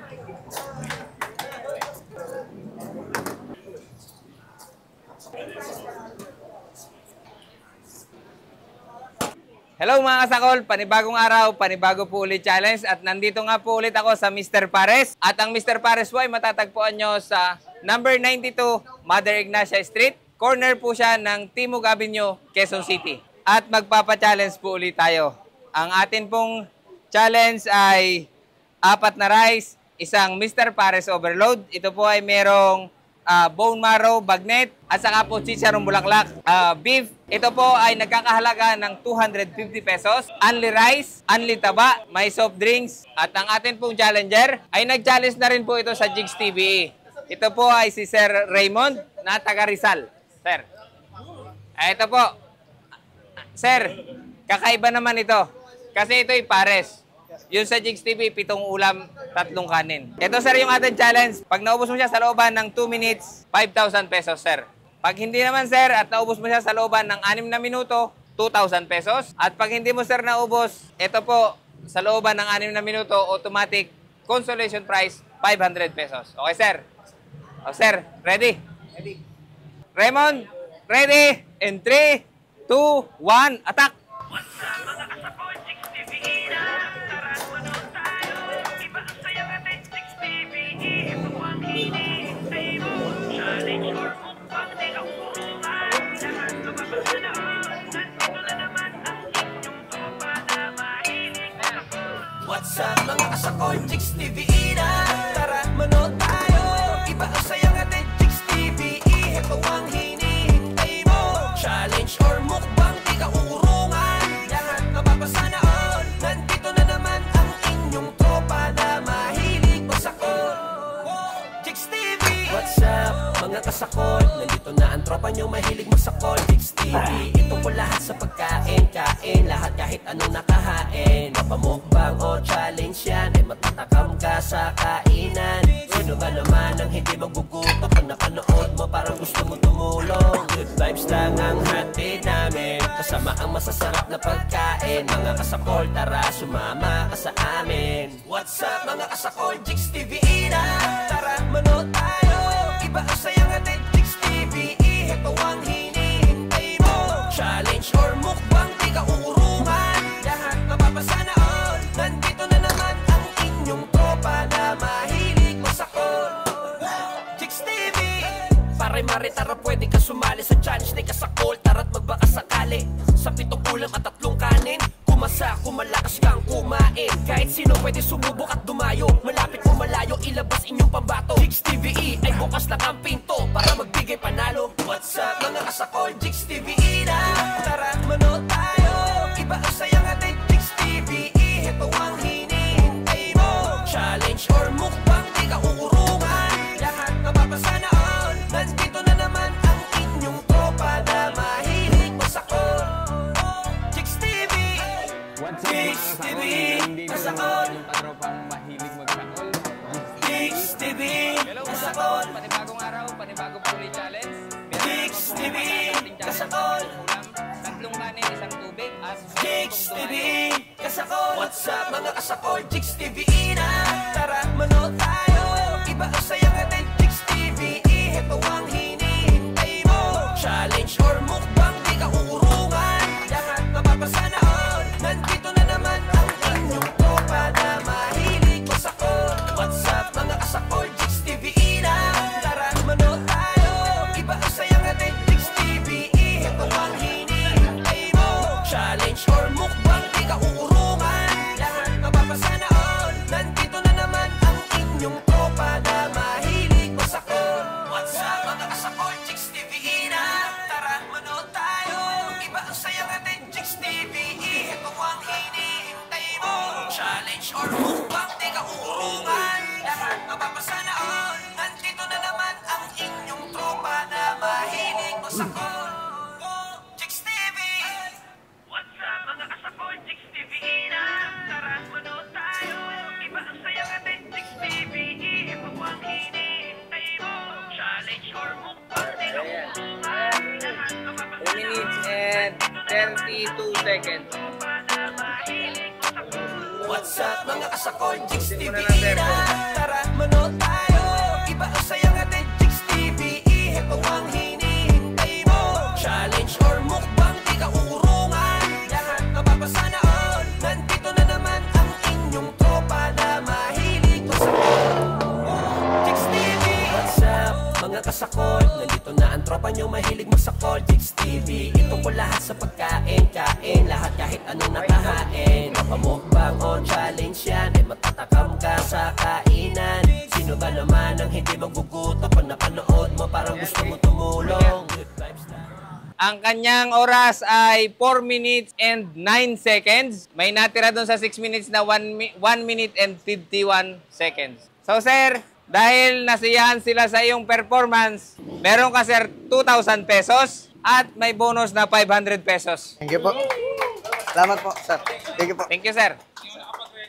Hello mga kasakol, panibagong araw, panibago po ulit challenge at nandito nga po ulit ako sa Mr. Pares. At ang Mr. Pares po ay matatagpuan nyo sa number 92 Mother Ignacia Street. Corner po siya ng Timog Avenue, Quezon City. At magpapa-challenge po ulit tayo. Ang atin pong challenge ay 4 na rice, isang Mr. Pares Overload. Ito po ay merong bone marrow, bagnet, at saka po chicharong bulaklak, beef. Ito po ay nagkakahalaga ng 250 pesos. Only rice, only taba, may soft drinks. At ang atin pong challenger ay nag-challenge na rin po ito sa Jigs TV. Ito po ay si Sir Raymond na taga Rizal. Sir. Ito po. Sir, kakaiba naman ito. Kasi ito ay pares. Yung sa Jigs TV, 7 ulam, 3 kanin. Ito sir yung ating challenge. Pag naubos mo siya sa looban ng 2 minutes, 5,000 pesos sir. Pag hindi naman sir at naubos mo siya sa looban ng 6 na minuto, 2,000 pesos. At pag hindi mo sir naubos, ito po sa looban ng 6 na minuto, automatic consolation prize, 500 pesos. Okay sir? O sir, ready? Ready. Raymond, ready? In 3, 2, 1, attack! What's up mga kasakol, Jigs TV na tara manood tayo. Iba ang saya natin, Jigs TV. Ito ang hinihintay mo. Challenge or mukbang, di ka uurungan. Lahat mapapasanaon. Nandito na naman ang inyong tropa na mahilig masakol. Jigs TV. What's up mga kasakol, nandito na ang tropa nyo mahilig masakol. Jigs TV, ito po lahat sa pagkain. Kain lahat kahit anong nakahain. Mapamukbang o challenge yan, ay matatakam ka sa kainan. Sino ba naman ang hindi magugutom? Pag napanood mo parang gusto mo tumulong. Good vibes lang ang hatid namin, kasama ang masasarap na pagkain. Mga kasakol, tara sumama ka sa amin. What's up mga kasakol, Jigs TV na tara manood tayo. Iba ang saya natin, Jigs TV. Ito ang hinihintay mo. Challenge or mukbang, di ka uurungan. Lahat mapapasanaon. Nandito na naman ang inyong tropa na mahilig masakol. Jigs TV. Pare-mare, tara pwede ka sumali sa challenge ni kasakol. Tara't magbaka sakali sa 7 ulam at 3 kanin. Kumasa, kumalakas kang kumain. Kahit sino pwede sumubok at dumayo. Malapit o malayo, ilabas inyong pambato. Jigs TV ay bukas lang ang pinto para magbigay panalo. What's up mga kasakol, Jigs TV na tara manood tayo. Iba ang saya natin, Jigs TV. Ito ang hinihintay mo. Challenge or mukbang, di ka uurungan. Lahat mapapasanaon. Nandito na naman ang inyong tropa na mahilig masakol. Jigs TV. Jigs TV, kasakol. Patropang mahilig magsakol. Jigs TV, Hello mga kasakol. kasakol, panibagong araw, panibagong po ulit challenge. Jigs TV, kasakol. Ulam, 3 kanin, 1 tubig, at Jigs TV, kasakol. What's up mga kasakol, Jigs TV na tara manood tayo. Iba ang saya natin, Jigs TV. Ito ang hinihintay mo. Challenge or mukbang, di ka uurungan. Lahat mapapasanaon. Nandito na naman ang inyong tropa na mahilig masakol. What's up mga kasakol, Jigs TV na tara manood tayo. Iba ang saya natin, Jigs TV. Ito ang hinihintay mo. Challenge or mukbang, di ka uurungan. Lahat mapapasanaon. Nandito na naman ang inyong tropa na mahilig masakol. What's up mga kasakol, Jigs TV na tara manood tayo. Iba ang saya natin, Jigs TV. Ito ang hinihintay mo. Challenge or mukbang, di ka uurungan. Lahat mapapasanaon. Nandito na naman ang inyong tropa na mahilig masakol. Jigs TV. What's up mga kasakol, Jigs TV na tara manood tayo. Iba ang saya natin, Jigs TV. Ito ang hinihintay mo. Challenge or mukbang, di ka uurungan. Lahat 2 mapapasanaon. minutes and 32 seconds. What's up mga kasakol, Jigs TV Hindi mo na lang, sir. na tara kasakol. Nandito na ang tropa nyo mahilig magsakol. Jigs TV, ito po lahat sa pagkain. Kain, lahat kahit anong nakahain. Mapamukbang o challenge yan, eh matatakam ka sa kainan. Sino ba naman ang hindi magugutom? Pag napanood mo parang gusto mo tumulong. Good vibes na. Ang kanyang oras ay 4 minutes and 9 seconds. May natira doon sa 6 minutes na 1 minute and 51 seconds. So sir, dahil nasiyahan sila sa iyong performance, meron ka sir 2,000 pesos at may bonus na 500 pesos. Thank you po. Salamat po, sir. Thank you po. Thank you sir.